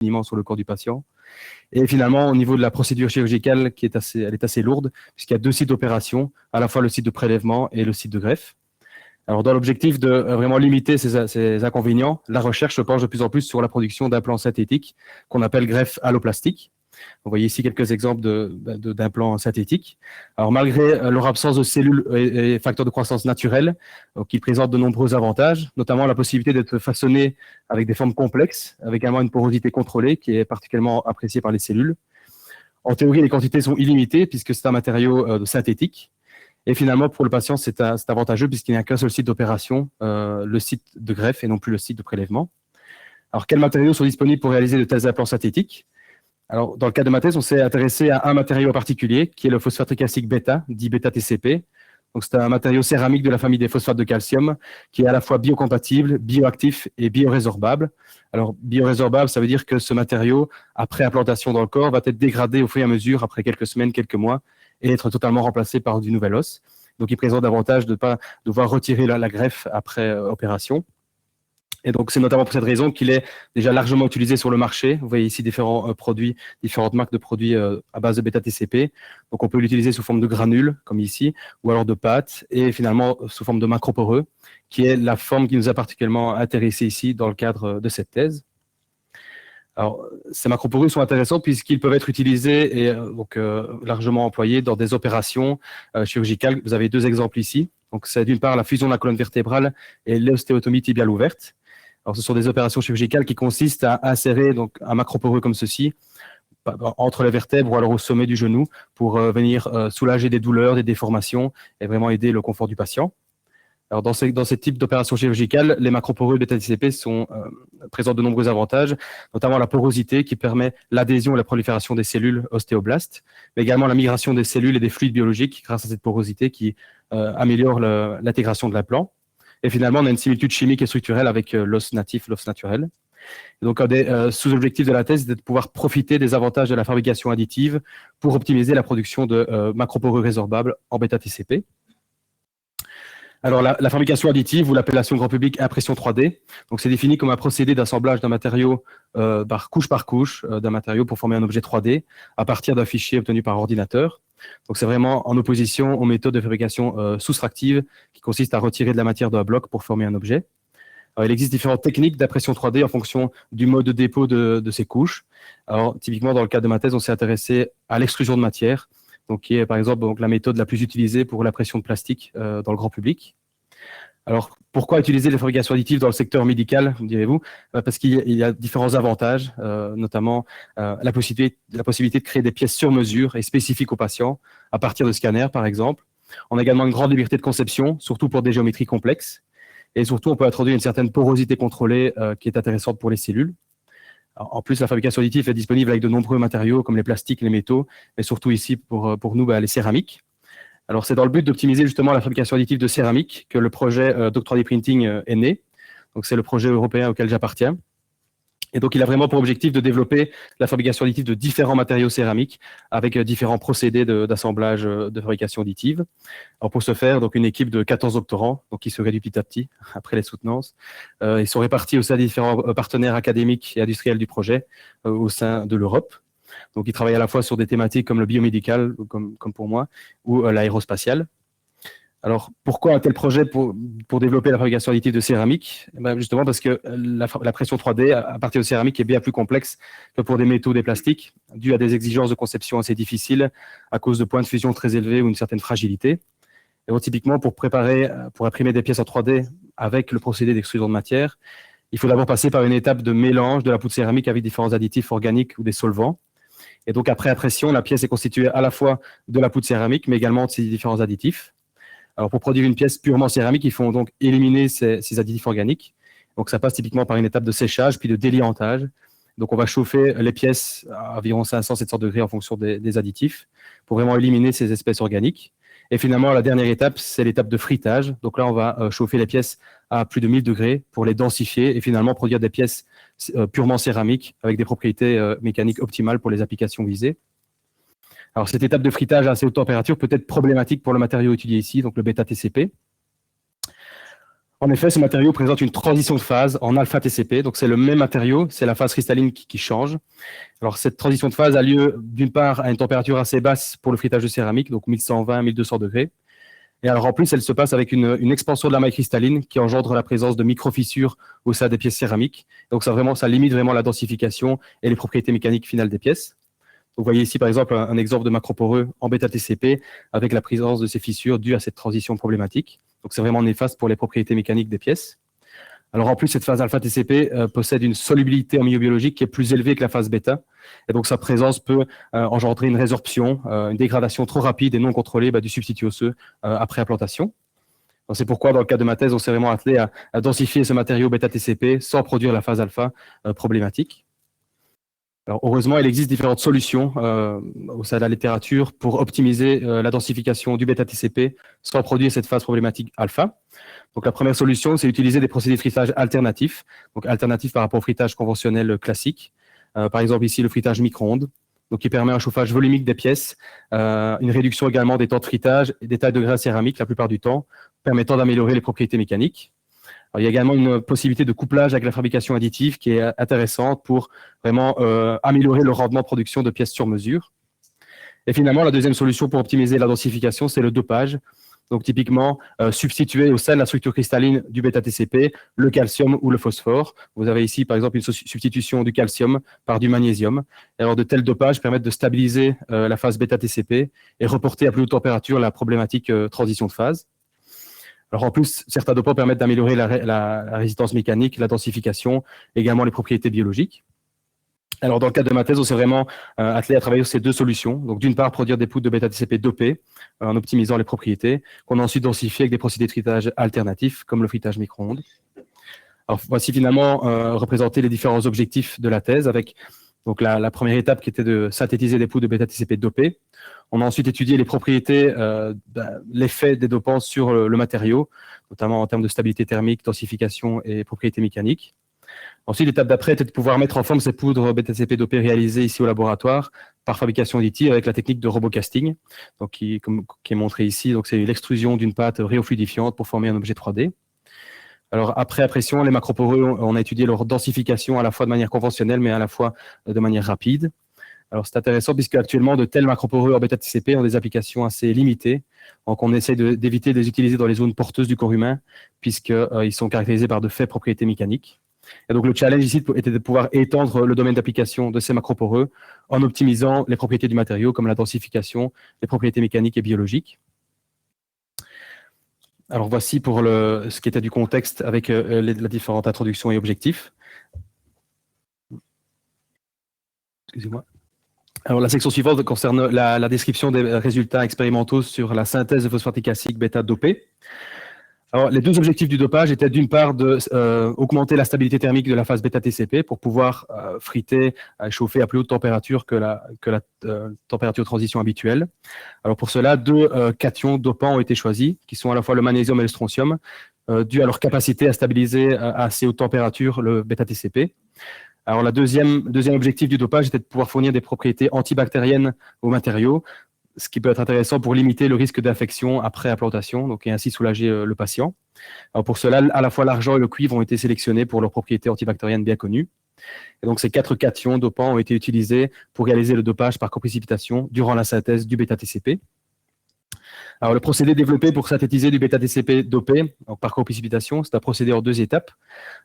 indéfiniment sur le corps du patient. Et finalement, au niveau de la procédure chirurgicale, elle est assez lourde, puisqu'il y a 2 sites d'opération, à la fois le site de prélèvement et le site de greffe. Alors, dans l'objectif de vraiment limiter ces inconvénients, la recherche se penche de plus en plus sur la production d'implants synthétiques qu'on appelle greffe alloplastique. Vous voyez ici quelques exemples d'implants synthétiques. Alors, malgré leur absence de cellules et facteurs de croissance naturels, qui présentent de nombreux avantages, notamment la possibilité d'être façonné avec des formes complexes, avec également une porosité contrôlée qui est particulièrement appréciée par les cellules. En théorie, les quantités sont illimitées puisque c'est un matériau synthétique. Et finalement, pour le patient, c'est avantageux puisqu'il n'y a qu'un seul site d'opération, le site de greffe et non plus le site de prélèvement. Alors, quels matériaux sont disponibles pour réaliser de tels implants synthétiques? Alors, dans le cas de ma thèse, on s'est intéressé à un matériau en particulier, qui est le phosphate tricalcique bêta, dit bêta-TCP. Donc, c'est un matériau céramique de la famille des phosphates de calcium, qui est à la fois biocompatible, bioactif et biorésorbable. Alors, biorésorbable, ça veut dire que ce matériau, après implantation dans le corps, va être dégradé au fur et à mesure, après quelques semaines, quelques mois, et être totalement remplacé par du nouvel os. Donc, il présente l'avantage de ne pas devoir retirer la greffe après opération. Et donc, c'est notamment pour cette raison qu'il est déjà largement utilisé sur le marché. Vous voyez ici différents produits, différentes marques de produits à base de bêta-TCP. Donc, on peut l'utiliser sous forme de granules, comme ici, ou alors de pâtes, et finalement sous forme de macroporeux, qui est la forme qui nous a particulièrement intéressés ici dans le cadre de cette thèse. Alors, ces macroporeux sont intéressants puisqu'ils peuvent être utilisés et largement employés dans des opérations chirurgicales. Vous avez 2 exemples ici. Donc, c'est d'une part la fusion de la colonne vertébrale et l'ostéotomie tibiale ouverte. Alors, ce sont des opérations chirurgicales qui consistent à insérer donc, un macroporeux comme ceci entre les vertèbres ou alors au sommet du genou pour venir soulager des douleurs, des déformations et vraiment aider le confort du patient. Alors, dans ce type d'opération chirurgicale, les macroporeux bêta-TCP présentent de nombreux avantages, notamment la porosité qui permet l'adhésion et la prolifération des cellules ostéoblastes, mais également la migration des cellules et des fluides biologiques grâce à cette porosité qui améliore l'intégration de l'implant. Et finalement, on a une similitude chimique et structurelle avec l'os natif, l'os naturel. Et donc, un des sous-objectifs de la thèse est de pouvoir profiter des avantages de la fabrication additive pour optimiser la production de macroporeux résorbables en bêta-TCP. Alors, la fabrication additive ou l'appellation grand public impression 3D, donc c'est défini comme un procédé d'assemblage d'un matériau par couche d'un matériau pour former un objet 3D à partir d'un fichier obtenu par ordinateur. Donc, c'est vraiment en opposition aux méthodes de fabrication soustractive qui consistent à retirer de la matière d'un bloc pour former un objet. Alors, il existe différentes techniques d'impression 3D en fonction du mode de dépôt de ces couches. Alors, typiquement, dans le cas de ma thèse, on s'est intéressé à l'extrusion de matière, donc qui est par exemple donc, la méthode la plus utilisée pour l'impression de plastique dans le grand public. Alors, pourquoi utiliser les fabrications additives dans le secteur médical, direz-vous? Parce qu'il y a différents avantages, notamment la possibilité de créer des pièces sur mesure et spécifiques aux patients, à partir de scanners, par exemple. On a également une grande liberté de conception, surtout pour des géométries complexes. Et surtout, on peut introduire une certaine porosité contrôlée qui est intéressante pour les cellules. Alors, en plus, la fabrication additive est disponible avec de nombreux matériaux, comme les plastiques, les métaux, mais surtout ici, pour nous, les céramiques. Alors, c'est dans le but d'optimiser justement la fabrication additive de céramique que le projet Doc3D Printing est né. Donc, c'est le projet européen auquel j'appartiens. Et donc, il a vraiment pour objectif de développer la fabrication additive de différents matériaux céramiques avec différents procédés d'assemblage de fabrication additive. Alors, pour ce faire, donc, une équipe de 14 doctorants, donc, qui se réduit petit à petit après les soutenances. Ils sont répartis au sein des différents partenaires académiques et industriels du projet au sein de l'Europe. Donc, ils travaillent à la fois sur des thématiques comme le biomédical, comme pour moi, ou l'aérospatial. Alors, pourquoi un tel projet pour développer la fabrication additive de céramique? Justement parce que la pression 3D à partir de céramique est bien plus complexe que pour des métaux ou des plastiques, dû à des exigences de conception assez difficiles à cause de points de fusion très élevés ou une certaine fragilité. Et donc, typiquement, pour imprimer des pièces en 3D avec le procédé d'extrusion de matière, il faut d'abord passer par une étape de mélange de la poudre céramique avec différents additifs organiques ou des solvants. Et donc, après impression, la pièce est constituée à la fois de la poudre céramique, mais également de ces différents additifs. Alors, pour produire une pièce purement céramique, il faut donc éliminer ces additifs organiques. Donc, ça passe typiquement par une étape de séchage, puis de déliantage. Donc, on va chauffer les pièces à environ 500-700 degrés en fonction des additifs pour vraiment éliminer ces espèces organiques. Et finalement, la dernière étape, c'est l'étape de fritage. Donc là, on va chauffer les pièces à plus de 1000 degrés pour les densifier et finalement produire des pièces purement céramiques avec des propriétés mécaniques optimales pour les applications visées. Alors, cette étape de fritage à assez haute température peut être problématique pour le matériau étudié ici, donc le bêta-TCP. En effet, ce matériau présente une transition de phase en alpha-TCP, donc c'est le même matériau, c'est la phase cristalline qui change. Alors cette transition de phase a lieu d'une part à une température assez basse pour le frittage de céramique, donc 1120-1200 degrés. Et alors en plus, elle se passe avec une expansion de la maille cristalline qui engendre la présence de micro-fissures au sein des pièces céramiques. Donc ça limite vraiment la densification et les propriétés mécaniques finales des pièces. Vous voyez ici par exemple un exemple de macroporeux en bêta-TCP avec la présence de ces fissures dues à cette transition problématique. Donc c'est vraiment néfaste pour les propriétés mécaniques des pièces. Alors en plus, cette phase alpha-TCP possède une solubilité en milieu biologique qui est plus élevée que la phase bêta. Et donc sa présence peut engendrer une résorption, une dégradation trop rapide et non contrôlée du substitut osseux après implantation. C'est pourquoi, dans le cadre de ma thèse, on s'est vraiment attelé à densifier ce matériau bêta-TCP sans produire la phase alpha problématique. Alors, heureusement, il existe différentes solutions au sein de la littérature pour optimiser la densification du bêta-TCP sans produire cette phase problématique alpha. Donc, la première solution, c'est d'utiliser des procédés de frittage alternatifs, donc alternatifs par rapport au frittage conventionnel classique. Par exemple, ici, le frittage micro-ondes, donc qui permet un chauffage volumique des pièces, une réduction également des temps de frittage et des tailles de grains céramiques la plupart du temps, permettant d'améliorer les propriétés mécaniques. Alors, il y a également une possibilité de couplage avec la fabrication additive qui est intéressante pour vraiment améliorer le rendement de production de pièces sur mesure. Et finalement, la deuxième solution pour optimiser la densification, c'est le dopage. Donc typiquement, substituer au sein de la structure cristalline du bêta-TCP le calcium ou le phosphore. Vous avez ici, par exemple, une substitution du calcium par du magnésium. Et alors, de tels dopages permettent de stabiliser la phase bêta-TCP et reporter à plus haute température la problématique transition de phase. Alors en plus, certains dopants permettent d'améliorer la résistance mécanique, la densification, également les propriétés biologiques. Alors dans le cadre de ma thèse, on s'est vraiment attelé à travailler sur ces deux solutions. Donc d'une part, produire des poudres de bêta-TCP dopées en optimisant les propriétés, qu'on a ensuite densifié avec des procédés de frittage alternatifs, comme le frittage micro-ondes. Alors voici finalement représenter les différents objectifs de la thèse avec donc la première étape qui était de synthétiser des poudres de bêta-TCP dopées. On a ensuite étudié les propriétés, l'effet des dopants sur le matériau, notamment en termes de stabilité thermique, densification et propriétés mécaniques. Ensuite, l'étape d'après était de pouvoir mettre en forme ces poudres bêta-TCP dopées réalisées ici au laboratoire par fabrication additive avec la technique de robocasting, donc qui est montrée ici. Donc c'est l'extrusion d'une pâte réofluidifiante pour former un objet 3D. Alors après pression, les macroporeux, on a étudié leur densification à la fois de manière conventionnelle, mais à la fois de manière rapide. Alors c'est intéressant puisque actuellement de tels macroporeux en bêta-TCP ont des applications assez limitées. Donc on essaie d'éviter de les utiliser dans les zones porteuses du corps humain puisqu'ils sont caractérisés par de faibles propriétés mécaniques. Et donc le challenge ici était de pouvoir étendre le domaine d'application de ces macroporeux en optimisant les propriétés du matériau comme la densification, les propriétés mécaniques et biologiques. Alors voici pour ce qui était du contexte avec les différentes introductions et objectifs. Excusez-moi. Alors la section suivante concerne la description des résultats expérimentaux sur la synthèse de phosphate tricassique bêta dopé. Alors, les deux objectifs du dopage étaient d'une part d'augmenter la stabilité thermique de la phase bêta-TCP pour pouvoir friter, chauffer à plus haute température que la température de transition habituelle. Alors pour cela, deux cations dopants ont été choisis, qui sont à la fois le magnésium et le strontium, dû à leur capacité à stabiliser à assez haute température le bêta-TCP. Alors le deuxième objectif du dopage était de pouvoir fournir des propriétés antibactériennes aux matériaux, ce qui peut être intéressant pour limiter le risque d'infection après implantation, donc, et ainsi soulager le patient. Alors pour cela, à la fois l'argent et le cuivre ont été sélectionnés pour leurs propriétés antibactériennes bien connues. Et donc ces 4 cations dopants ont été utilisés pour réaliser le dopage par coprécipitation durant la synthèse du bêta-TCP. Alors le procédé développé pour synthétiser du bêta-TCP dopé par coprécipitation, c'est un procédé en 2 étapes.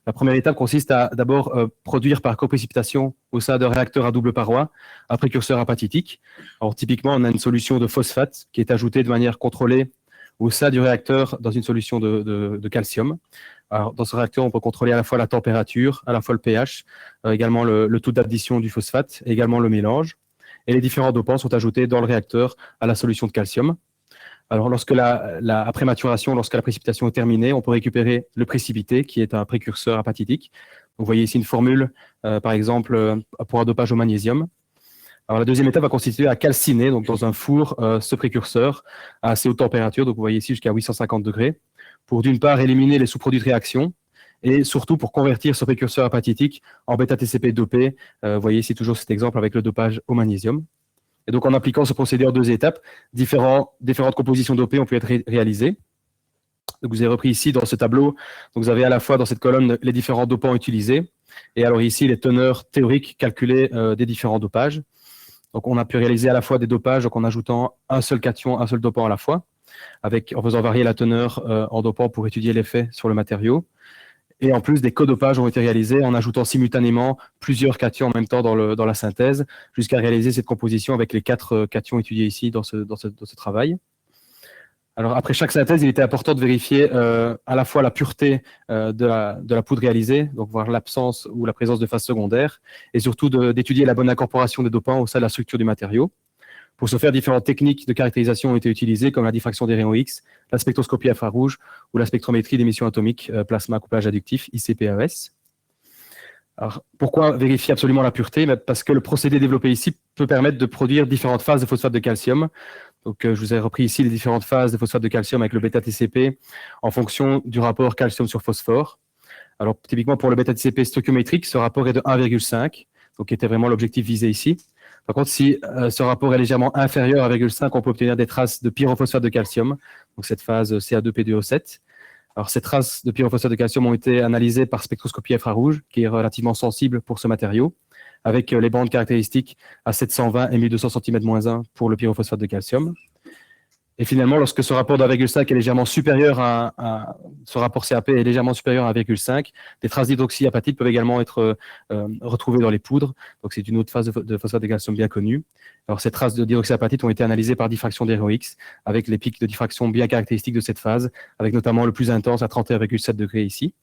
La première étape consiste à d'abord produire par coprécipitation au sein d'un réacteur à double paroi un précurseur apathitique. Alors typiquement, on a une solution de phosphate qui est ajoutée de manière contrôlée au sein du réacteur dans une solution de calcium. Alors, dans ce réacteur, on peut contrôler à la fois la température, à la fois le pH, également le taux d'addition du phosphate, et également le mélange. Et les différents dopants sont ajoutés dans le réacteur à la solution de calcium. Alors, après maturation, lorsque la précipitation est terminée, on peut récupérer le précipité, qui est un précurseur apathitique. Vous voyez ici une formule, par exemple, pour un dopage au magnésium. Alors, la deuxième étape va consister à calciner, donc dans un four, ce précurseur à assez haute température, donc vous voyez ici jusqu'à 850 degrés, pour d'une part éliminer les sous-produits de réaction, et surtout pour convertir ce précurseur apathitique en bêta-TCP dopé. Vous voyez ici toujours cet exemple avec le dopage au magnésium. Et donc, en appliquant ce procédé en 2 étapes, différentes compositions dopées ont pu être réalisées. Donc, vous avez repris ici dans ce tableau, donc vous avez à la fois dans cette colonne les différents dopants utilisés, et alors ici les teneurs théoriques calculées des différents dopages. Donc on a pu réaliser à la fois des dopages donc en ajoutant un seul cation, un seul dopant à la fois, en faisant varier la teneur en dopant pour étudier l'effet sur le matériau. Et en plus, des codopages ont été réalisés en ajoutant simultanément plusieurs cations en même temps dans la synthèse, jusqu'à réaliser cette composition avec les 4 cations étudiés ici dans ce travail. Alors, après chaque synthèse, il était important de vérifier à la fois la pureté de la poudre réalisée, donc voir l'absence ou la présence de phases secondaires, et surtout d'étudier la bonne incorporation des dopants au sein de la structure du matériau. Pour ce faire, différentes techniques de caractérisation ont été utilisées, comme la diffraction des rayons X, la spectroscopie infrarouge ou la spectrométrie d'émissions atomiques, plasma couplage adductif, ICPAS. Alors, pourquoi vérifier absolument la pureté? Parce que le procédé développé ici peut permettre de produire différentes phases de phosphate de calcium. Donc, je vous ai repris ici les différentes phases de phosphate de calcium avec le bêta-TCP en fonction du rapport calcium sur phosphore. Alors, typiquement, pour le bêta-TCP stoichiométrique, ce rapport est de 1,5, donc qui était vraiment l'objectif visé ici. Par contre, si ce rapport est légèrement inférieur à 1,5, on peut obtenir des traces de pyrophosphate de calcium, donc cette phase Ca2P2O7. Alors, ces traces de pyrophosphate de calcium ont été analysées par spectroscopie infrarouge, qui est relativement sensible pour ce matériau, avec les bandes caractéristiques à 720 et 1200 cm-1 pour le pyrophosphate de calcium. Et finalement, lorsque ce rapport de 1,5 est légèrement supérieur à ce rapport CAP est légèrement supérieur à 1,5, des traces d'hydroxyapatite peuvent également être retrouvées dans les poudres. Donc, c'est une autre phase de phosphate de calcium bien connue. Alors, ces traces d'hydroxyapatite ont été analysées par diffraction des rayons X, avec les pics de diffraction bien caractéristiques de cette phase, avec notamment le plus intense à 31,7 degrés ici.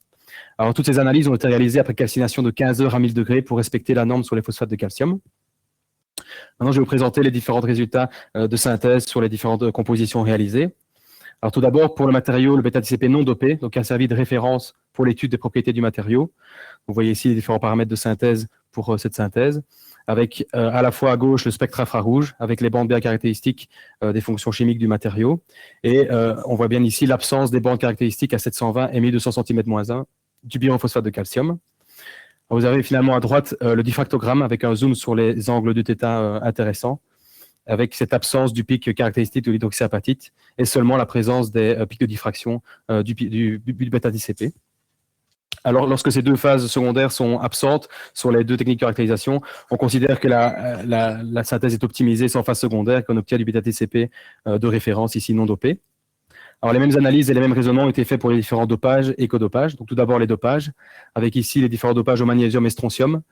Alors, toutes ces analyses ont été réalisées après calcination de 15 heures à 1000 degrés pour respecter la norme sur les phosphates de calcium. Maintenant, je vais vous présenter les différents résultats de synthèse sur les différentes compositions réalisées. Alors, tout d'abord, pour le matériau, le bêta-TCP non dopé, donc qui a servi de référence pour l'étude des propriétés du matériau. Vous voyez ici les différents paramètres de synthèse pour cette synthèse, avec à la fois à gauche le spectre infrarouge, avec les bandes bien caractéristiques des fonctions chimiques du matériau. Et on voit bien ici l'absence des bandes caractéristiques à 720 et 1200 cm-1 du pyrophosphate de calcium. Vous avez finalement à droite le diffractogramme avec un zoom sur les angles de θ intéressants, avec cette absence du pic caractéristique de l'hydroxyapatite et seulement la présence des pics de diffraction du bêta-TCP. Alors, lorsque ces deux phases secondaires sont absentes sur les deux techniques de caractérisation, on considère que la synthèse est optimisée sans phase secondaire et qu'on obtient du bêta-TCP de référence, ici non dopé. Alors, les mêmes analyses et les mêmes raisonnements ont été faits pour les différents dopages et codopages. Donc, tout d'abord, les dopages, avec ici les différents dopages au magnésium et strontium,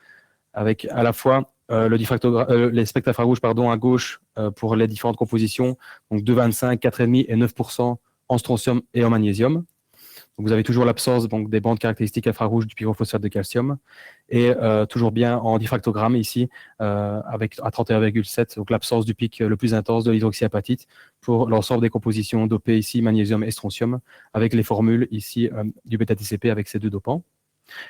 avec à la fois les spectres infrarouges à gauche pour les différentes compositions, donc 2,25, 4,5 et 9% en strontium et en magnésium. Donc, vous avez toujours l'absence des bandes caractéristiques infrarouges du pyrophosphate de calcium et toujours bien en diffractogramme ici avec à 31,7, donc l'absence du pic le plus intense de l'hydroxyapatite pour l'ensemble des compositions dopées ici, magnésium et strontium, avec les formules ici du bêta-TCP avec ces deux dopants.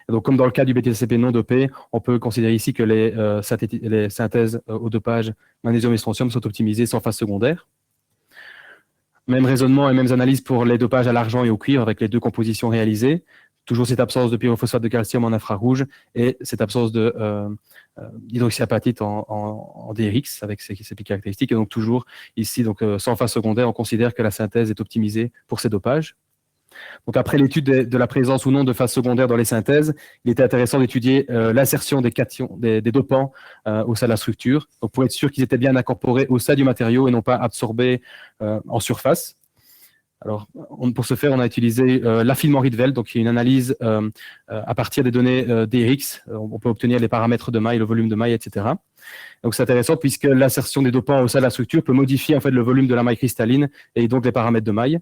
Et donc, comme dans le cas du bêta-TCP non dopé, on peut considérer ici que les synthèses au dopage magnésium et strontium sont optimisées sans phase secondaire. Même raisonnement et mêmes analyses pour les dopages à l'argent et au cuivre avec les deux compositions réalisées. Toujours cette absence de pyrophosphate de calcium en infrarouge et cette absence d'hydroxyapatite en DRX avec ses pics caractéristiques. Et donc toujours ici, sans phase secondaire, on considère que la synthèse est optimisée pour ces dopages. Donc après l'étude de la présence ou non de phase secondaire dans les synthèses, il était intéressant d'étudier l'insertion des cations, des dopants au sein de la structure, donc pour être sûr qu'ils étaient bien incorporés au sein du matériau et non pas absorbés en surface. Alors, pour ce faire, on a utilisé l'affinement Rietveld, donc qui est une analyse à partir des données DRX. On peut obtenir les paramètres de maille, le volume de maille, etc. Donc c'est intéressant puisque l'insertion des dopants au sein de la structure peut modifier en fait le volume de la maille cristalline et donc les paramètres de maille.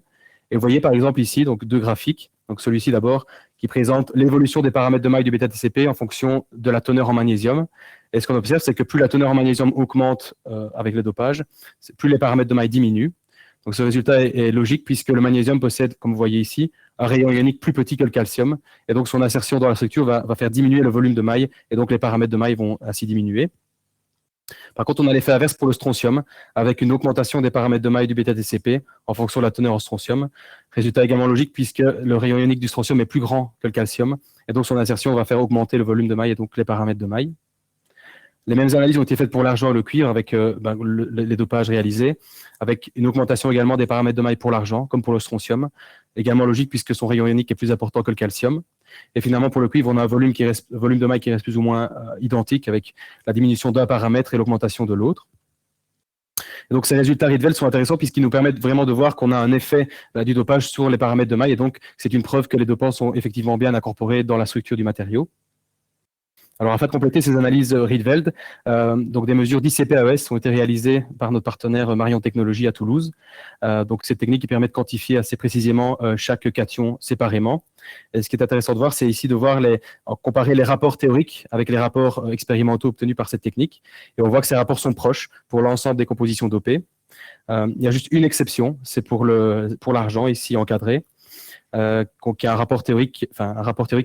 Et vous voyez par exemple ici donc deux graphiques. Donc celui-ci d'abord qui présente l'évolution des paramètres de maille du bêta-TCP en fonction de la teneur en magnésium. Et ce qu'on observe, c'est que plus la teneur en magnésium augmente avec le dopage, plus les paramètres de maille diminuent. Donc ce résultat est logique puisque le magnésium possède, comme vous voyez ici, un rayon ionique plus petit que le calcium. Et donc son insertion dans la structure va faire diminuer le volume de maille et donc les paramètres de maille vont ainsi diminuer. Par contre, on a l'effet inverse pour le strontium, avec une augmentation des paramètres de maille du bêta-TCP en fonction de la teneur en strontium. Résultat également logique puisque le rayon ionique du strontium est plus grand que le calcium, et donc son insertion va faire augmenter le volume de maille et donc les paramètres de maille. Les mêmes analyses ont été faites pour l'argent et le cuivre avec les dopages réalisés, avec une augmentation également des paramètres de maille pour l'argent, comme pour le strontium. Également logique puisque son rayon ionique est plus important que le calcium. Et finalement, pour le cuivre, on a un volume de maille qui reste plus ou moins identique avec la diminution d'un paramètre et l'augmentation de l'autre. Et donc, ces résultats Rietveld sont intéressants puisqu'ils nous permettent vraiment de voir qu'on a un effet du dopage sur les paramètres de maille. Et donc, c'est une preuve que les dopants sont effectivement bien incorporés dans la structure du matériau. Alors, afin de compléter ces analyses Rietveld, donc des mesures d'ICP-AES ont été réalisées par notre partenaire Marion Technologies à Toulouse. Donc, cette technique qui permet de quantifier assez précisément chaque cation séparément. Et ce qui est intéressant de voir, c'est ici de voir comparer les rapports théoriques avec les rapports expérimentaux obtenus par cette technique. Et on voit que ces rapports sont proches pour l'ensemble des compositions dopées. Il y a juste une exception, c'est pour l'argent, ici encadré. Qui a un rapport théorique qui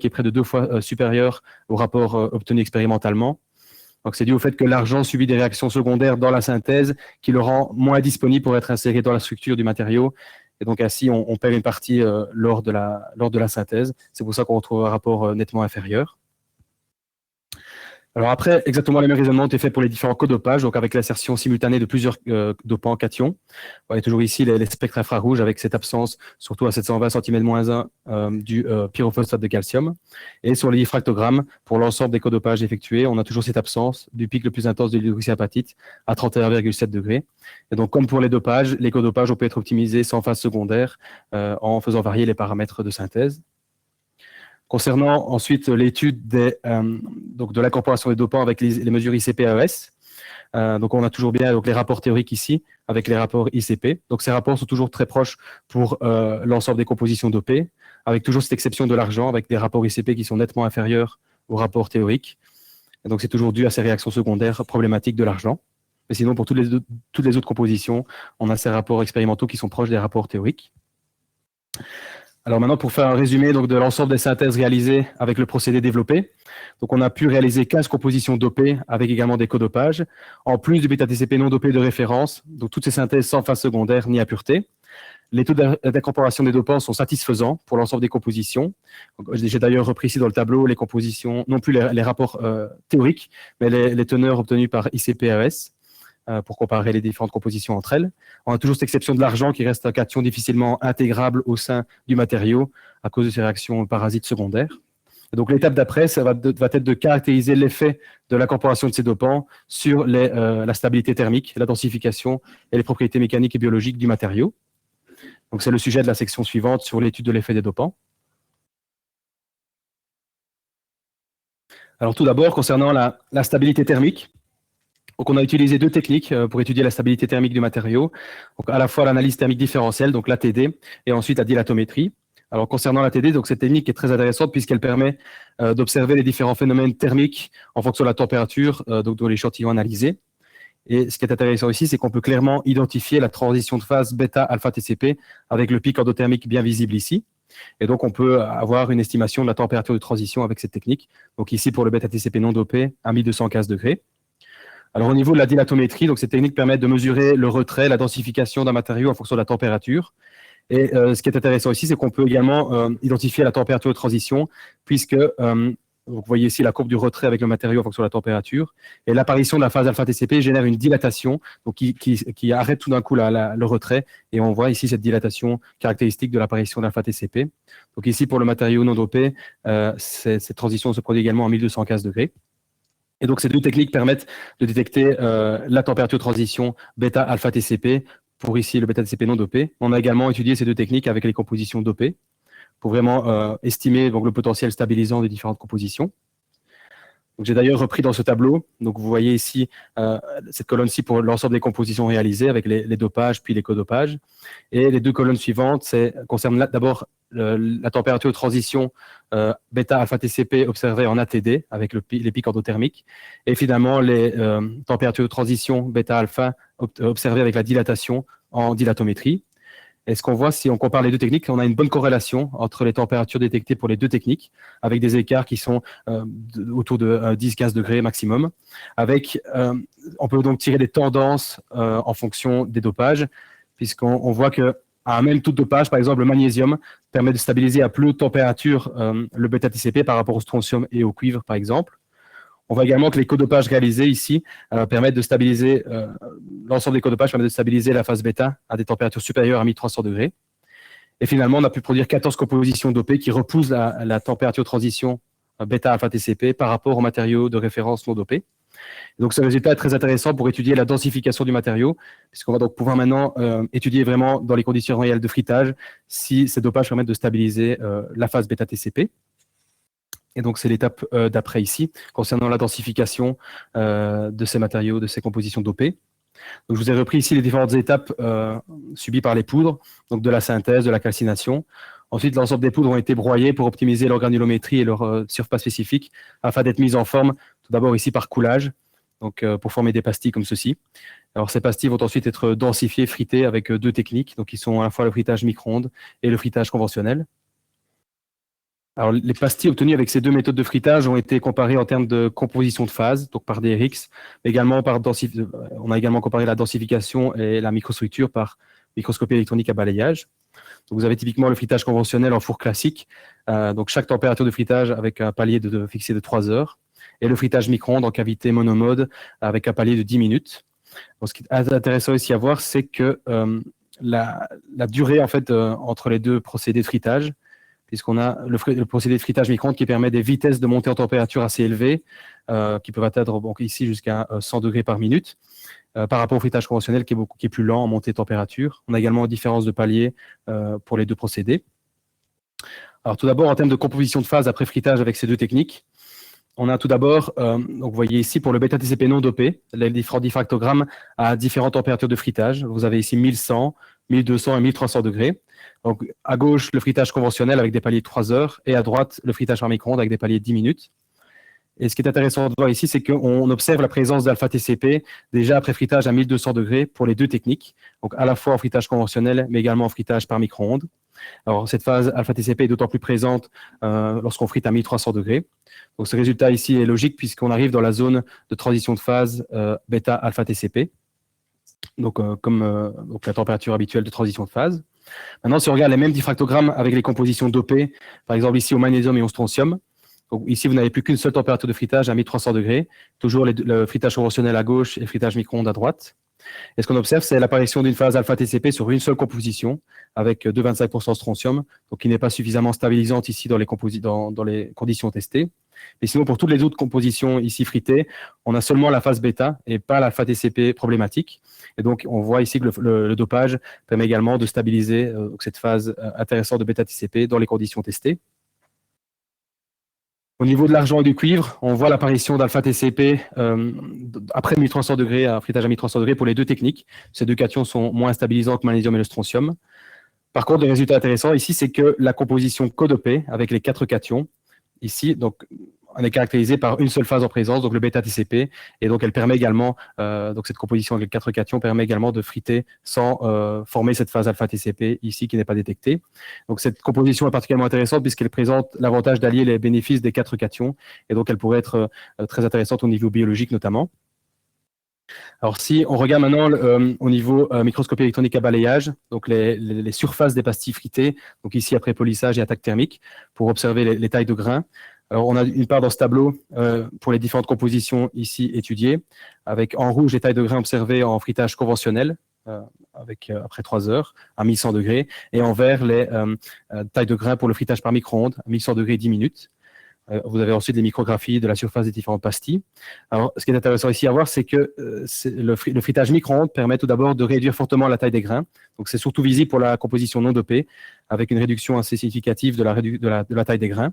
est près de 2 fois supérieur au rapport obtenu expérimentalement. Donc, c'est dû au fait que l'argent subit des réactions secondaires dans la synthèse qui le rend moins disponible pour être inséré dans la structure du matériau. Et donc, ainsi, on perd une partie lors de la synthèse. C'est pour ça qu'on retrouve un rapport nettement inférieur. Alors après, exactement les mêmes raisonnements ont été faits pour les différents codopages, donc avec l'insertion simultanée de plusieurs dopants cations. Vous voyez toujours ici les spectres infrarouges avec cette absence, surtout à 720 cm-1 du pyrophosphate de calcium. Et sur les diffractogrammes, pour l'ensemble des codopages effectués, on a toujours cette absence du pic le plus intense de l'hydroxyapatite à 31,7 degrés. Et donc, comme pour les dopages, les codopages ont pu être optimisés sans phase secondaire en faisant varier les paramètres de synthèse. Concernant ensuite l'étude de l'incorporation des dopants avec les mesures ICP-AES, donc on a toujours bien les rapports théoriques ici avec les rapports ICP. Donc ces rapports sont toujours très proches pour l'ensemble des compositions dopées, avec toujours cette exception de l'argent avec des rapports ICP qui sont nettement inférieurs aux rapports théoriques. Et donc c'est toujours dû à ces réactions secondaires problématiques de l'argent. Mais sinon, pour toutes les autres compositions, on a ces rapports expérimentaux qui sont proches des rapports théoriques. Alors maintenant, pour faire un résumé donc, de l'ensemble des synthèses réalisées avec le procédé développé, donc on a pu réaliser 15 compositions dopées avec également des codopages, en plus du bêta-TCP non dopé de référence, donc toutes ces synthèses sans phase secondaire ni impureté. Les taux d'incorporation des dopants sont satisfaisants pour l'ensemble des compositions. J'ai d'ailleurs repris ici dans le tableau les compositions, non plus les rapports théoriques, mais les teneurs obtenues par ICP-AES. Pour comparer les différentes compositions entre elles. On a toujours cette exception de l'argent qui reste un cation difficilement intégrable au sein du matériau à cause de ces réactions parasites secondaires. Et donc l'étape d'après, ça va être de caractériser l'effet de l'incorporation de ces dopants sur la stabilité thermique, la densification et les propriétés mécaniques et biologiques du matériau. Donc c'est le sujet de la section suivante sur l'étude de l'effet des dopants. Alors tout d'abord, concernant la stabilité thermique, donc, on a utilisé 2 techniques pour étudier la stabilité thermique du matériau. Donc, à la fois l'analyse thermique différentielle, donc l'ATD, et ensuite la dilatométrie. Alors, concernant l'ATD, donc cette technique est très intéressante puisqu'elle permet d'observer les différents phénomènes thermiques en fonction de la température donc de l'échantillon analysé. Et ce qui est intéressant ici, c'est qu'on peut clairement identifier la transition de phase bêta-alpha-TCP avec le pic endothermique bien visible ici. Et donc, on peut avoir une estimation de la température de transition avec cette technique. Donc, ici, pour le bêta-TCP non dopé, à 1215 degrés. Alors, au niveau de la dilatométrie, donc cette technique permet de mesurer le retrait, la densification d'un matériau en fonction de la température. Et ce qui est intéressant ici, c'est qu'on peut également identifier la température de transition, puisque vous voyez ici la courbe du retrait avec le matériau en fonction de la température. Et l'apparition de la phase alpha-TCP génère une dilatation donc qui arrête tout d'un coup le retrait. Et on voit ici cette dilatation caractéristique de l'apparition de l'alpha-TCP. Donc ici, pour le matériau non dopé, cette transition se produit également à 1215 degrés. Et donc, ces 2 techniques permettent de détecter la température de transition bêta-alpha-TCP pour ici le bêta-TCP non dopé. On a également étudié ces 2 techniques avec les compositions dopées pour vraiment estimer donc, le potentiel stabilisant des différentes compositions. J'ai d'ailleurs repris dans ce tableau, donc vous voyez ici cette colonne-ci pour l'ensemble des compositions réalisées avec les dopages puis les codopages. Et les 2 colonnes suivantes concernent d'abord la température de transition bêta-alpha-TCP observée en ATD avec les pics endothermiques et finalement les températures de transition bêta-alpha observées avec la dilatation en dilatométrie. Et ce qu'on voit, si on compare les 2 techniques, on a une bonne corrélation entre les températures détectées pour les 2 techniques, avec des écarts qui sont autour de 10-15 degrés maximum. On peut donc tirer des tendances en fonction des dopages, puisqu'on voit qu'à un même taux de dopage, par exemple, le magnésium permet de stabiliser à plus haute température le bêta-TCP par rapport au strontium et au cuivre, par exemple. On voit également que les codopages réalisés ici permettent de stabiliser, l'ensemble des codopages permettent de stabiliser la phase bêta à des températures supérieures à 1300 degrés. Et finalement, on a pu produire 14 compositions dopées qui repoussent la température de transition bêta-alpha-TCP par rapport aux matériaux de référence non dopés. Donc, ce résultat est très intéressant pour étudier la densification du matériau, puisqu'on va donc pouvoir maintenant étudier vraiment dans les conditions réelles de fritage si ces dopages permettent de stabiliser la phase bêta-TCP. Et donc, c'est l'étape d'après ici, concernant la densification de ces matériaux, de ces compositions dopées. Donc, je vous ai repris ici les différentes étapes subies par les poudres, donc de la synthèse, de la calcination. Ensuite, l'ensemble des poudres ont été broyées pour optimiser leur granulométrie et leur surface spécifique afin d'être mises en forme, tout d'abord ici par coulage, donc pour former des pastilles comme ceci. Alors, ces pastilles vont ensuite être densifiées, fritées avec deux techniques, donc qui sont à la fois le fritage micro-ondes et le fritage conventionnel. Alors, les pastilles obtenues avec ces deux méthodes de fritage ont été comparées en termes de composition de phase, donc par DRX, mais également on a également comparé la densification et la microstructure par microscopie électronique à balayage. Donc, vous avez typiquement le fritage conventionnel en four classique, donc chaque température de fritage avec un palier fixé de 3 heures, et le fritage micro-ondes en cavité monomode avec un palier de 10 minutes. Donc, ce qui est intéressant ici à voir, c'est que la durée en fait, entre les deux procédés de fritage, puisqu'on a le procédé de fritage micro-ondes qui permet des vitesses de montée en température assez élevées, qui peuvent atteindre donc, ici jusqu'à 100 degrés par minute, par rapport au fritage conventionnel qui est plus lent en montée de température. On a également une différence de palier pour les deux procédés. Alors tout d'abord, en termes de composition de phase après fritage avec ces deux techniques, on a tout d'abord, donc vous voyez ici pour le bêta-TCP non dopé, les différents diffractogrammes à différentes températures de fritage. Vous avez ici 1100, 1200 et 1300 degrés. Donc à gauche, le fritage conventionnel avec des paliers de 3 heures et à droite, le fritage par micro-ondes avec des paliers de 10 minutes. Et ce qui est intéressant de voir ici, c'est qu'on observe la présence d'alpha-TCP déjà après fritage à 1200 degrés pour les deux techniques, donc à la fois en fritage conventionnel, mais également en fritage par micro-ondes. Alors, cette phase alpha-TCP est d'autant plus présente lorsqu'on frite à 1300 degrés. Donc, ce résultat ici est logique puisqu'on arrive dans la zone de transition de phase bêta-alpha-TCP, donc la température habituelle de transition de phase. Maintenant, si on regarde les mêmes diffractogrammes avec les compositions dopées, par exemple ici au magnésium et au strontium, donc ici, vous n'avez plus qu'une seule température de fritage à 1300 degrés, toujours le fritage conventionnel à gauche et le fritage micro-ondes à droite. Et ce qu'on observe, c'est l'apparition d'une phase alpha-TCP sur une seule composition, avec 2,25% strontium, donc qui n'est pas suffisamment stabilisante ici dans les conditions testées. Mais sinon, pour toutes les autres compositions ici fritées, on a seulement la phase bêta et pas l'alpha-TCP problématique. Et donc, on voit ici que le dopage permet également de stabiliser cette phase intéressante de bêta-TCP dans les conditions testées. Au niveau de l'argent et du cuivre, on voit l'apparition d'alpha-TCP après 1300 degrés, un fritage à 1300 degrés pour les deux techniques. Ces deux cations sont moins stabilisants que le magnésium et le strontium. Par contre, le résultat intéressant ici, c'est que la composition codopée avec les 4 cations, ici, donc, on est caractérisée par une seule phase en présence, donc le bêta-TCP, et donc elle permet également, donc cette composition avec les 4 cations permet également de friter sans former cette phase alpha-TCP ici qui n'est pas détectée. Donc cette composition est particulièrement intéressante puisqu'elle présente l'avantage d'allier les bénéfices des 4 cations, et donc elle pourrait être très intéressante au niveau biologique notamment. Alors, si on regarde maintenant au niveau microscopie électronique à balayage, donc les surfaces des pastilles fritées, donc ici après polissage et attaque thermique, pour observer les tailles de grains. Alors, on a une part dans ce tableau pour les différentes compositions ici étudiées, avec en rouge les tailles de grains observées en fritage conventionnel, après 3 heures, à 1100 degrés, et en vert les tailles de grains pour le fritage par micro-ondes, à 1100 degrés 10 minutes. Vous avez ensuite les micrographies de la surface des différentes pastilles. Alors, ce qui est intéressant ici à voir, c'est que le fritage micro-ondes permet tout d'abord de réduire fortement la taille des grains. Donc, c'est surtout visible pour la composition non dopée, avec une réduction assez significative de la taille des grains.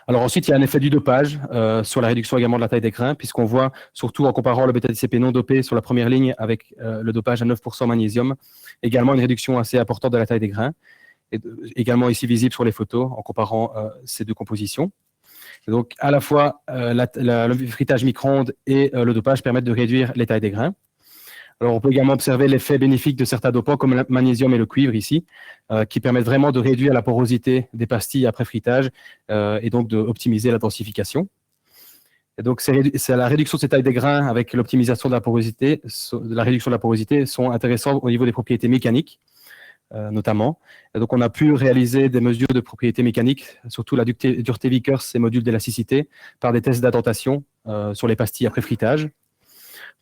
Alors ensuite, il y a un effet du dopage sur la réduction également de la taille des grains, puisqu'on voit, surtout en comparant le bêta-TCP non dopé sur la première ligne avec le dopage à 9% magnésium, également une réduction assez importante de la taille des grains. Et également ici visible sur les photos en comparant ces deux compositions. Et donc, à la fois, le fritage micro-ondes et le dopage permettent de réduire les tailles des grains. Alors, on peut également observer l'effet bénéfique de certains dopants comme le magnésium et le cuivre ici, qui permettent vraiment de réduire la porosité des pastilles après fritage et donc d'optimiser la densification. Et donc, c'est la réduction de ces tailles des grains avec l'optimisation de la porosité, la réduction de la porosité sont intéressants au niveau des propriétés mécaniques. notamment. Et donc, on a pu réaliser des mesures de propriété mécanique, surtout la dureté Vickers et modules d'élasticité, par des tests d'adaptation sur les pastilles après fritage.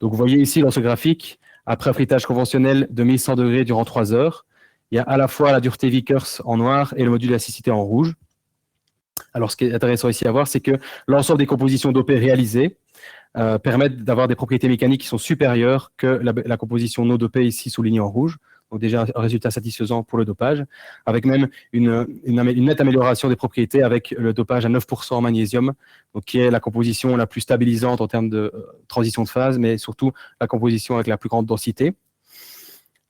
Donc, vous voyez ici dans ce graphique, après un fritage conventionnel de 1100 degrés durant 3 heures, il y a à la fois la dureté Vickers en noir et le module d'élasticité en rouge. Alors, ce qui est intéressant ici à voir, c'est que l'ensemble des compositions dopées réalisées permettent d'avoir des propriétés mécaniques qui sont supérieures que la composition non dopée ici soulignée en rouge. Donc déjà un résultat satisfaisant pour le dopage, avec même une nette amélioration des propriétés avec le dopage à 9% en magnésium, donc qui est la composition la plus stabilisante en termes de transition de phase, mais surtout la composition avec la plus grande densité.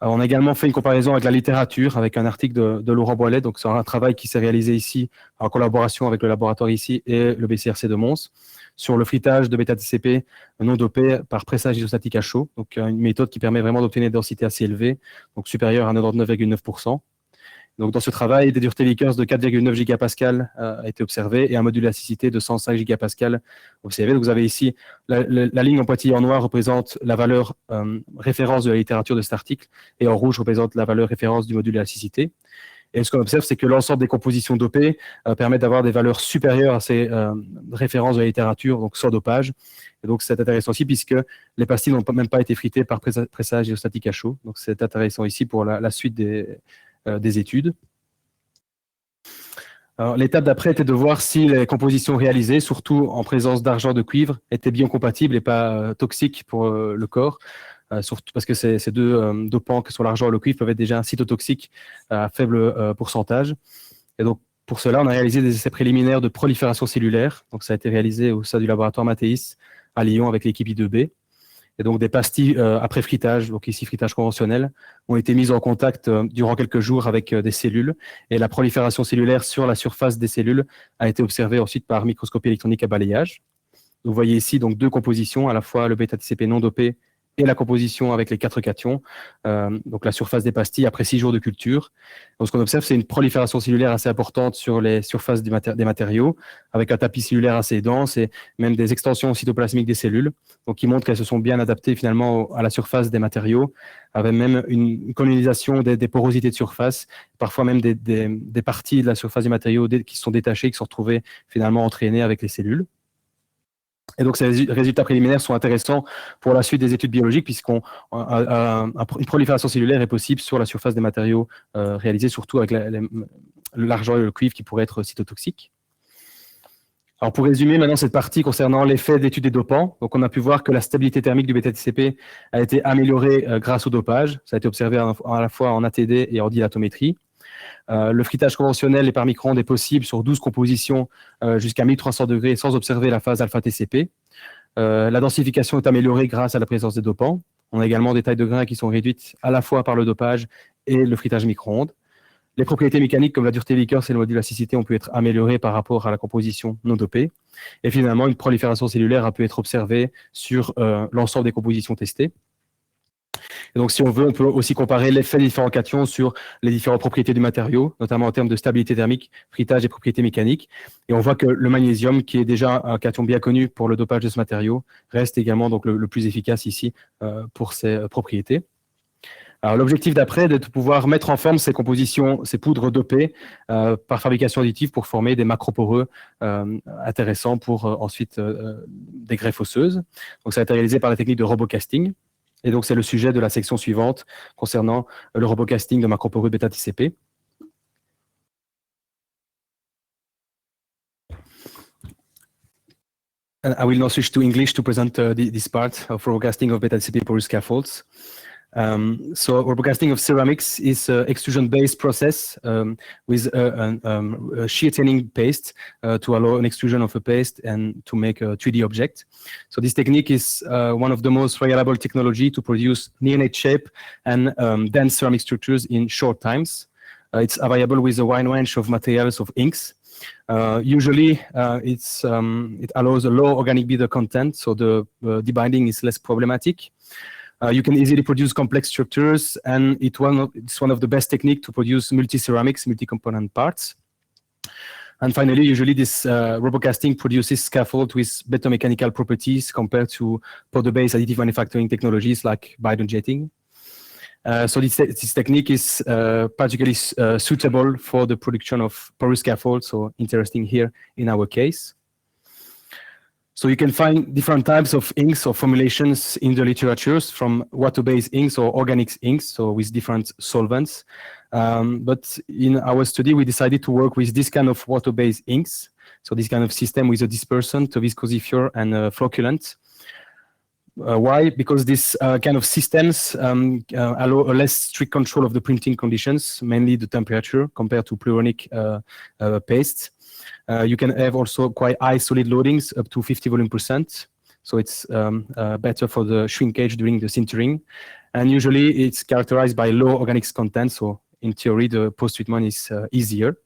Alors, on a également fait une comparaison avec la littérature, avec un article de Laurent Boilet, donc c'est un travail qui s'est réalisé ici en collaboration avec le laboratoire ici et le BCRC de Mons, sur le fritage de bêta-TCP non dopé par pressage isostatique à chaud, donc une méthode qui permet vraiment d'obtenir des densités assez élevées, donc supérieures à 99,9%. Donc dans ce travail, des duretés Vickers de 4,9 gigapascal a été observée et un module d'élasticité de 105 gigapascal observé. Donc vous avez ici la ligne en pointillé en noir représente la valeur référence de la littérature de cet article et en rouge représente la valeur référence du module d'élasticité. Et ce qu'on observe, c'est que l'ensemble des compositions dopées permettent d'avoir des valeurs supérieures à ces références de la littérature, donc sans dopage. Et donc, c'est intéressant aussi puisque les pastilles n'ont même pas été fritées par pressage isostatique à chaud. Donc, c'est intéressant ici pour la suite des études. L'étape d'après était de voir si les compositions réalisées, surtout en présence d'argent de cuivre, étaient biocompatibles et pas toxiques pour le corps. Surtout parce que ces deux dopants que sont l'argent et le cuivre peuvent être déjà cytotoxiques à faible pourcentage. Et donc, pour cela, on a réalisé des essais préliminaires de prolifération cellulaire. Donc, ça a été réalisé au sein du laboratoire Mathéis à Lyon avec l'équipe I2B. Et donc, des pastilles après fritage, donc ici fritage conventionnel, ont été mises en contact durant quelques jours avec des cellules. Et la prolifération cellulaire sur la surface des cellules a été observée ensuite par microscopie électronique à balayage. Vous voyez ici donc deux compositions, à la fois le bêta-TCP non dopé et la composition avec les 4 cations, donc la surface des pastilles après 6 jours de culture. Donc, ce qu'on observe, c'est une prolifération cellulaire assez importante sur les surfaces des matériaux, avec un tapis cellulaire assez dense et même des extensions cytoplasmiques des cellules, donc qui montrent qu'elles se sont bien adaptées finalement à la surface des matériaux, avec même une colonisation des porosités de surface, parfois même des parties de la surface des matériaux qui se sont détachées, qui sont retrouvées finalement entraînées avec les cellules. Et donc, ces résultats préliminaires sont intéressants pour la suite des études biologiques, puisqu'une prolifération cellulaire est possible sur la surface des matériaux réalisés, surtout avec l'argent et le cuivre qui pourraient être cytotoxiques. Alors, pour résumer maintenant cette partie concernant l'effet d'études des dopants, donc on a pu voir que la stabilité thermique du bêta-TCP a été améliorée grâce au dopage. Ça a été observé à la fois en ATD et en dilatométrie. Le fritage conventionnel et par micro-ondes est possible sur 12 compositions jusqu'à 1300 degrés sans observer la phase alpha-TCP. La densification est améliorée grâce à la présence des dopants. On a également des tailles de grains qui sont réduites à la fois par le dopage et le fritage micro-ondes. Les propriétés mécaniques comme la dureté Vickers et le module d'élasticité ont pu être améliorées par rapport à la composition non dopée. Et finalement, une prolifération cellulaire a pu être observée sur l'ensemble des compositions testées. Et donc, si on veut, on peut aussi comparer l'effet des différents cations sur les différentes propriétés du matériau, notamment en termes de stabilité thermique, fritage et propriétés mécaniques. Et on voit que le magnésium, qui est déjà un cation bien connu pour le dopage de ce matériau, reste également donc le plus efficace ici pour ses propriétés. Alors, l'objectif d'après est de pouvoir mettre en forme ces compositions, ces poudres dopées par fabrication additive pour former des macroporeux intéressants pour ensuite des greffes osseuses. Donc, ça a été réalisé par la technique de robocasting. Et donc, c'est le sujet de la section suivante concernant le robocasting de macroporeux bêta-TCP. I will now switch to English to present this part of robocasting of beta-TCP porous scaffolds. So robocasting of ceramics is an extrusion-based process with a shear tanning paste to allow an extrusion of a paste and to make a 3D object. So this technique is one of the most reliable technology to produce near-net shape and dense ceramic structures in short times. It's available with a wide range of materials of inks. Usually, it allows a low organic bitter content, so the debinding is less problematic. You can easily produce complex structures, and it's one of the best techniques to produce multi-ceramics, multi-component parts. And finally, usually this robocasting produces scaffold with better mechanical properties compared to powder-based additive manufacturing technologies like binder jetting. So this technique is particularly suitable for the production of porous scaffolds, so interesting here in our case. So you can find different types of inks or formulations in the literatures, from water-based inks or organic inks, so with different solvents. But in our study, we decided to work with this kind of water-based inks, so this kind of system with a dispersant, a viscosifier, and a flocculant. Why? Because these kind of systems allow a less strict control of the printing conditions, mainly the temperature, compared to pleuronic pastes. You can have also quite high solid loadings, up to 50 volume%. So it's better for the shrinkage during the sintering. And usually it's characterized by low organics content. So in theory, the post-treatment is easier.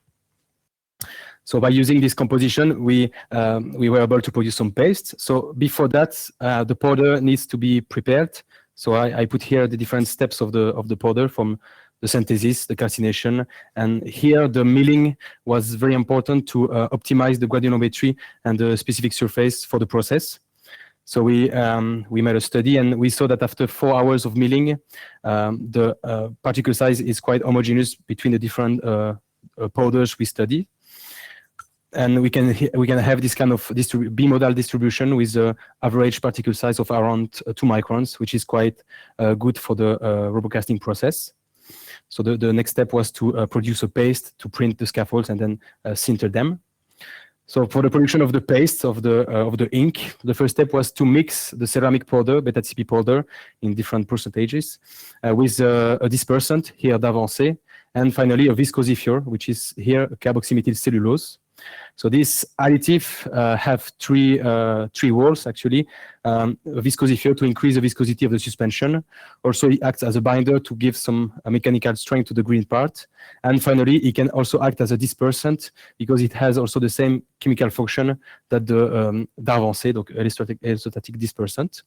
So by using this composition, we were able to produce some paste. So before that, the powder needs to be prepared. So I put here the different steps of the powder, from the synthesis, the calcination, and here the milling was very important to optimize the granulometry and the specific surface for the process. So we made a study, and we saw that after 4 hours of milling, the particle size is quite homogeneous between the different powders we studied. And we can have this kind of bimodal distribution with the average particle size of around 2 microns, which is quite good for the robocasting process. So the next step was to produce a paste to print the scaffolds and then sinter them. So for the production of the paste of the ink, the first step was to mix the ceramic powder, beta-TCP powder, in different percentages with a dispersant, here d'Avancé, and finally a viscosifier, which is here carboxymethyl cellulose. So this additive have three roles actually. A viscosifier to increase the viscosity of the suspension. Also, it acts as a binder to give some mechanical strength to the green part. And finally, it can also act as a dispersant because it has also the same chemical function that the d'Avancé, donc electrostatic dispersant.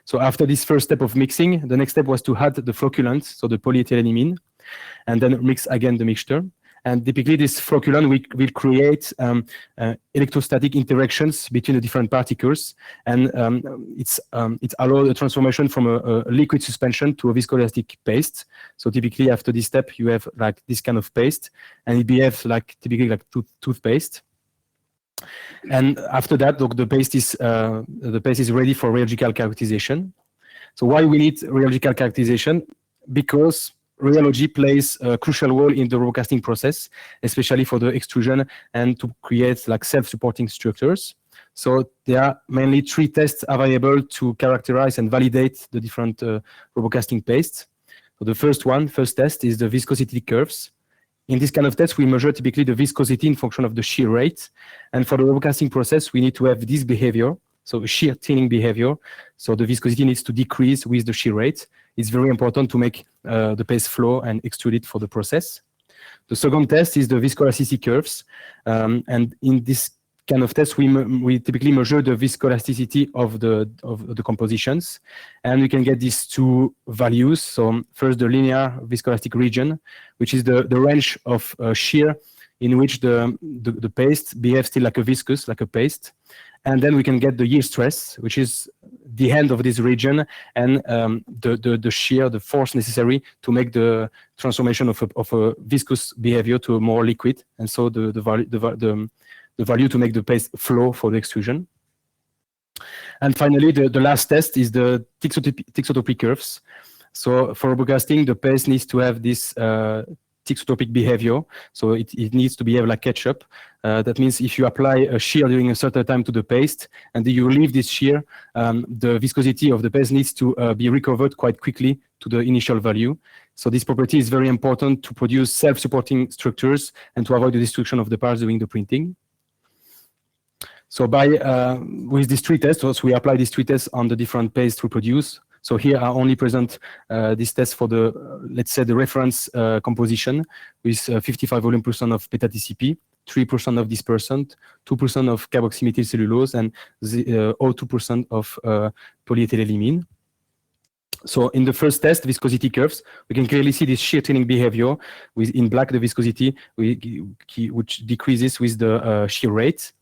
So after this first step of mixing, the next step was to add the flocculant, so the polyethylenimine, and then mix again the mixture. And typically, this flocculant will create electrostatic interactions between the different particles, and it allows the transformation from a liquid suspension to a viscoelastic paste. So typically, after this step, you have like this kind of paste, and it behaves like typically like toothpaste. And after that, the paste is ready for rheological characterization. So why we need rheological characterization? Because rheology plays a crucial role in the robocasting process, especially for the extrusion and to create like self-supporting structures. So there are mainly 3 tests available to characterize and validate the different robocasting pastes. So the first test is the viscosity curves. In this kind of test, we measure typically the viscosity in function of the shear rate. And for the robocasting process, we need to have this behavior, so shear thinning behavior. So the viscosity needs to decrease with the shear rate. It's very important to make the paste flow and extrude it for the process. The second test is the viscoelasticity curves. And in this kind of test, we typically measure the viscoelasticity of the compositions. And we can get these 2 values. So first, the linear viscoelastic region, which is the range of shear in which the paste behaves still like a viscous, like a paste. And then we can get the yield stress, which is the end of this region, and the shear, the force necessary to make the transformation of a viscous behavior to a more liquid, and so the value to make the paste flow for the extrusion. And finally, the last test is the thixotropy curves. So for robocasting, the paste needs to have this thixotropic behavior, so it needs to behave like ketchup. That means if you apply a shear during a certain time to the paste and you leave this shear, the viscosity of the paste needs to be recovered quite quickly to the initial value. So this property is very important to produce self-supporting structures and to avoid the destruction of the parts during the printing. So with these 3 tests, so we apply these 3 tests on the different pastes we produce. So here I only present this test for the, let's say, the reference composition with 55 volume% of beta-TCP, 3% of dispersant, 2% of carboxymethyl cellulose, and 0.2% of polyethylenimine. So in the first test, viscosity curves, we can clearly see this shear thinning behavior with in black the viscosity, which decreases with the shear rate.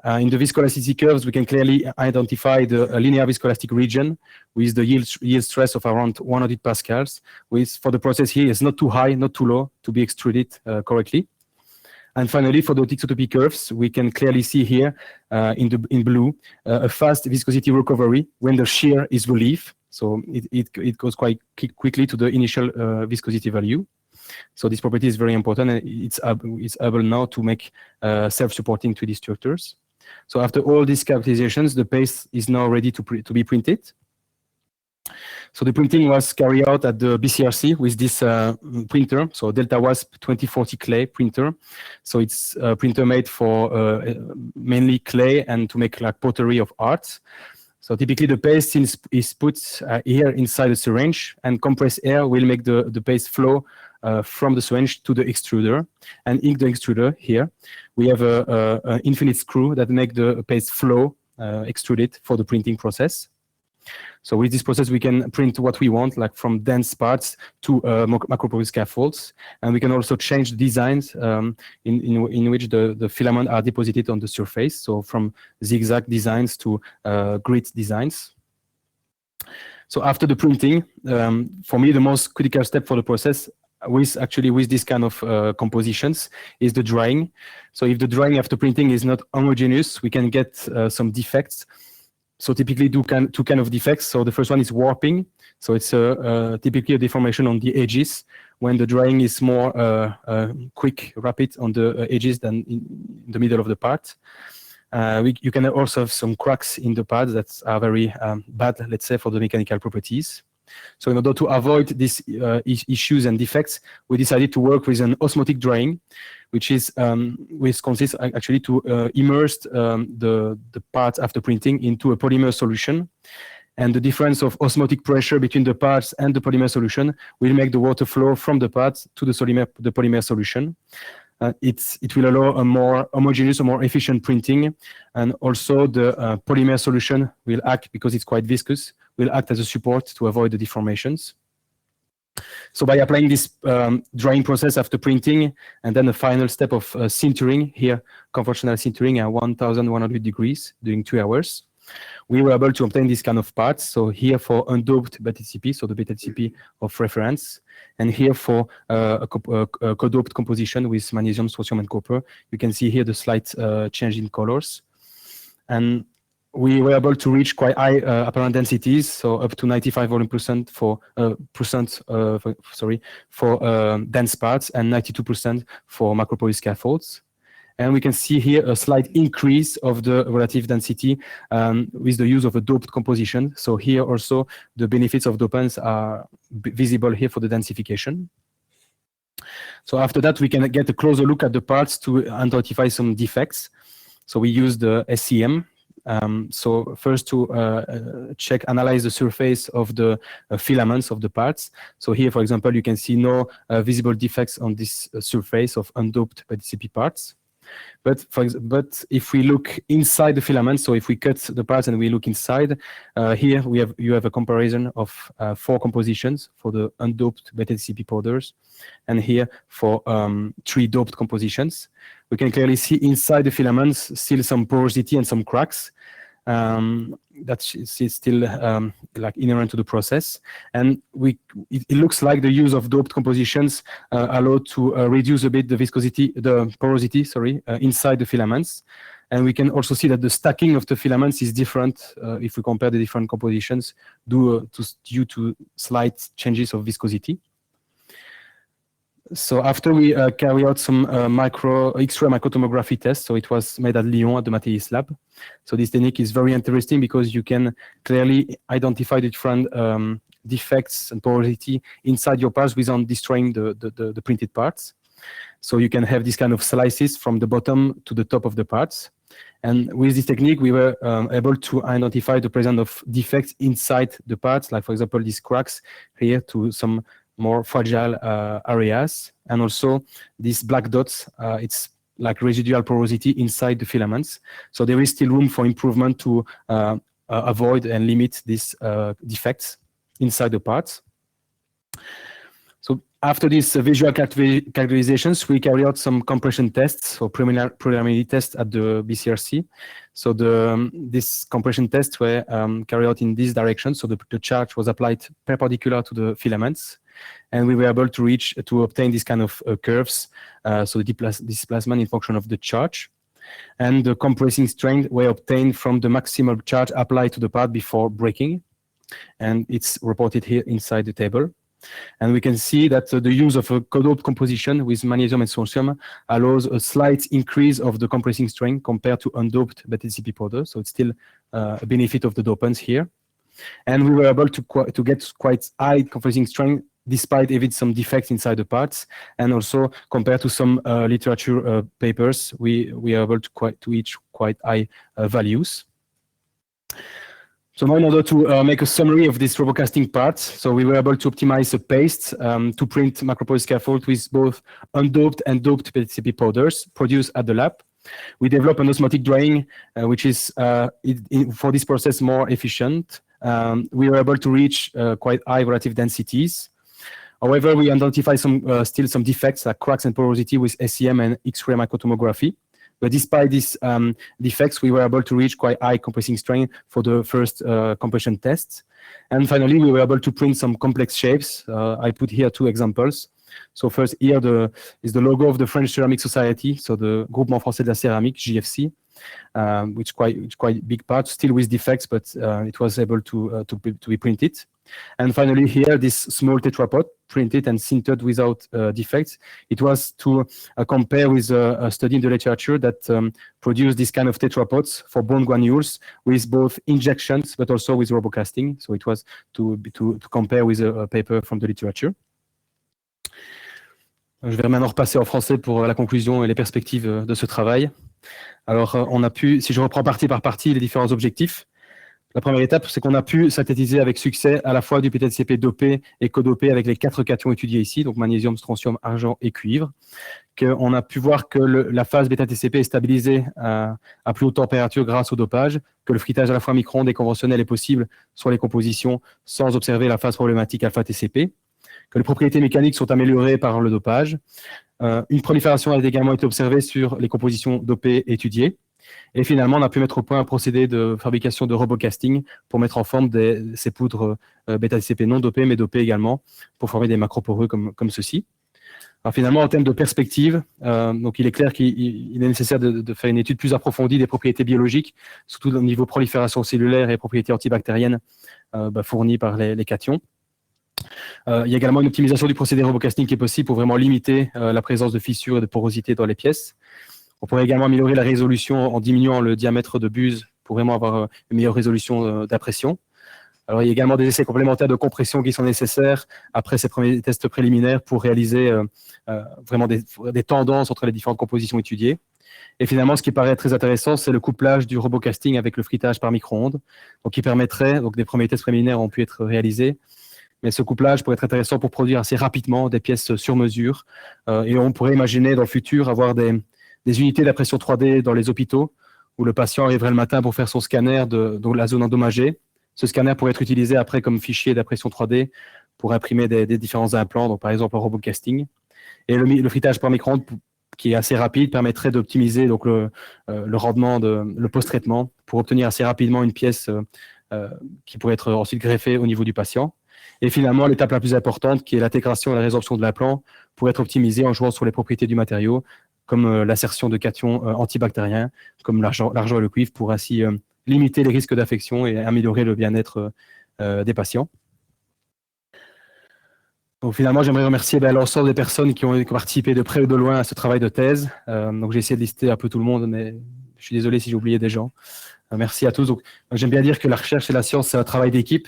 In the viscoelasticity curves, we can clearly identify the linear viscoelastic region with the yield stress of around 100 pascals. For the process here, it's not too high, not too low to be extruded correctly. And finally, for the thixotropy curves, we can clearly see here in blue a fast viscosity recovery when the shear is relieved. So it goes quite quickly to the initial viscosity value. So this property is very important, and it's able now to make self-supporting 3D structures. So after all these characterizations, the paste is now ready to be printed. So the printing was carried out at the BCRC with this printer, so Delta Wasp 2040 clay printer. So it's a printer made for mainly clay and to make like pottery of art. So typically the paste is put here inside the syringe, and compressed air will make the paste flow from the syringe to the extruder. And in the extruder here, we have an infinite screw that make the paste flow extruded for the printing process. So with this process, we can print what we want, like from dense parts to macroporous scaffolds. And we can also change the designs in which the filament are deposited on the surface. So from zigzag designs to grid designs. So after the printing, for me, the most critical step for the process with this kind of compositions is the drying. So if the drying after printing is not homogeneous, we can get some defects. So typically two kind of defects. So the first one is warping. So it's typically a deformation on the edges when the drying is more quick, rapid on the edges than in the middle of the part. You can also have some cracks in the parts that are very bad, let's say, for the mechanical properties. So in order to avoid these issues and defects, we decided to work with an osmotic drying, which consists actually to immerse the parts after printing into a polymer solution. And the difference of osmotic pressure between the parts and the polymer solution will make the water flow from the parts to the polymer solution. It will allow a more homogeneous, a more efficient printing. And also the polymer solution will act, because it's quite viscous, will act as a support to avoid the deformations. So by applying this drying process after printing, and then the final step of sintering, here conventional sintering at 1100 degrees during 2 hours, we were able to obtain this kind of parts. So here for undoped BETHCP, so the BETHCP of reference, and here for a co-doped composition with magnesium, strontium, and copper. You can see here the slight change in colors. And we were able to reach quite high apparent densities, so up to 95 volume percent for dense parts and 92% for macroporous scaffolds. And we can see here a slight increase of the relative density with the use of a doped composition. So here also the benefits of dopants are visible here for the densification. So after that, we can get a closer look at the parts to identify some defects. So we use the SEM. So first to analyze the surface of the filaments of the parts. So here, for example, you can see no visible defects on this surface of undoped BETHCP parts. But if we look inside the filament, so if we cut the parts and we look inside, here you have a comparison of 4 compositions for the undoped BETHCP powders, and here for 3 doped compositions. We can clearly see inside the filaments still some porosity and some cracks. That is still like inherent to the process, and it looks like the use of doped compositions allow to reduce a bit the porosity, inside the filaments. And we can also see that the stacking of the filaments is different if we compare the different compositions due to slight changes of viscosity. So after we carry out some X-ray microtomography tests, so it was made at Lyon at the Matheis lab. So this technique is very interesting because you can clearly identify the different defects and porosity inside your parts without destroying the printed parts. So you can have this kind of slices from the bottom to the top of the parts. And with this technique, we were able to identify the presence of defects inside the parts, like for example, these cracks here to some more fragile areas, and also these black dots, it's like residual porosity inside the filaments. So there is still room for improvement to avoid and limit these defects inside the parts. So After these visual calculations, we carry out some compression tests or preliminary tests at the BCRC. So this compression tests were carried out in this direction. So the charge was applied perpendicular to the filaments, and we were able to obtain this kind of curves. So the displacement in function of the charge, and the compressing strength were obtained from the maximal charge applied to the part before breaking, and it's reported here inside the table. And we can see that the use of a co-doped composition with magnesium and strontium allows a slight increase of the compressing strength compared to undoped beta-DCP powder. So it's still a benefit of the dopants here. And we were able to get quite high compressing strength despite even some defects inside the parts. And also compared to some literature papers, we are able to reach quite high values. So now in order to make a summary of this RoboCasting part, so we were able to optimize the paste to print macroporous scaffold with both undoped and doped beta-DCP powders produced at the lab. We developed an osmotic drying, which is for this process more efficient. We were able to reach quite high relative densities. However, we identify still some defects like cracks and porosity with SEM and X-ray microtomography. But despite these defects, we were able to reach quite high compressing strength for the first compression tests. And finally, we were able to print some complex shapes. I put here 2 examples. So first here is the logo of the French Ceramic Society, so the Groupement Français de la Céramique, JFC, which quite big part, still with defects, but it was able to be printed. And finally here, this small tetrapod printed and sintered without defects. It was to compare with a study in the literature that produced this kind of tetrapods for bone granules with both injections but also with RoboCasting. So it was to compare with a paper from the literature. Je vais maintenant repasser en français pour la conclusion et les perspectives de ce travail. Alors, on a pu, si je reprends partie par partie les différents objectifs, la première étape, c'est qu'on a pu synthétiser avec succès à la fois du beta-DCP dopé et codopé avec les 4 cations étudiés ici, donc magnésium, strontium, argent et cuivre. On a pu voir que la phase beta-DCP est stabilisée à plus haute température grâce au dopage, que le fritage à la fois micro-ondes et conventionnel est possible sur les compositions sans observer la phase problématique alpha-TCP, que les propriétés mécaniques sont améliorées par le dopage. Une prolifération a également été observée sur les compositions dopées étudiées. Et finalement, on a pu mettre au point un procédé de fabrication de RoboCasting pour mettre en forme ces poudres bêta-DCP non dopées, mais dopées également, pour former des macroporeux comme ceci. Alors finalement, en termes de perspective, donc il est clair qu'il est nécessaire de faire une étude plus approfondie des propriétés biologiques, surtout au niveau prolifération cellulaire et propriétés antibactériennes fournies par les cations. Il y a également une optimisation du procédé RoboCasting qui est possible pour vraiment limiter la présence de fissures et de porosité dans les pièces. On pourrait également améliorer la résolution en diminuant le diamètre de buse pour vraiment avoir une meilleure résolution d'impression. Alors, il y a également des essais complémentaires de compression qui sont nécessaires après ces premiers tests préliminaires pour réaliser vraiment des tendances entre les différentes compositions étudiées. Et finalement, ce qui paraît très intéressant, c'est le couplage du RoboCasting avec le fritage par micro-ondes, donc qui permettrait, donc des premiers tests préliminaires ont pu être réalisés, mais ce couplage pourrait être intéressant pour produire assez rapidement des pièces sur mesure. Et on pourrait imaginer dans le futur avoir des unités d'impression 3D dans les hôpitaux où le patient arriverait le matin pour faire son scanner de la zone endommagée. Ce scanner pourrait être utilisé après comme fichier d'impression 3D pour imprimer des différents implants, donc par exemple en RoboCasting. Et le fritage par micro-ondes, qui est assez rapide, permettrait d'optimiser donc le rendement, le post-traitement pour obtenir assez rapidement une pièce qui pourrait être ensuite greffée au niveau du patient. Et finalement, l'étape la plus importante, qui est l'intégration et la résorption de l'implant, pourrait être optimisée en jouant sur les propriétés du matériau, comme l'assertion de cations antibactériens, comme l'argent et le cuivre, pour ainsi limiter les risques d'infection et améliorer le bien-être des patients. Donc, finalement, j'aimerais remercier l'ensemble des personnes qui ont participé de près ou de loin à ce travail de thèse. Donc, j'ai essayé de lister un peu tout le monde, mais je suis désolé si j'ai oublié des gens. Merci à tous. Donc, j'aime bien dire que la recherche et la science, c'est un travail d'équipe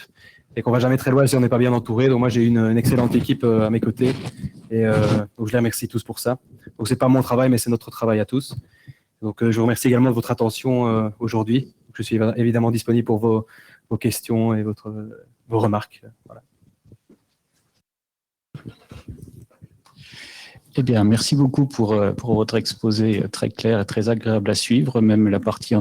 et qu'on ne va jamais très loin si on n'est pas bien entouré. Donc, moi, j'ai une excellente équipe à mes côtés et donc je les remercie tous pour ça. Donc, ce n'est pas mon travail, mais c'est notre travail à tous. Donc, je vous remercie également de votre attention aujourd'hui. Je suis évidemment disponible pour vos questions et vos remarques. Voilà. Eh bien, merci beaucoup pour votre exposé très clair et très agréable à suivre, même la partie en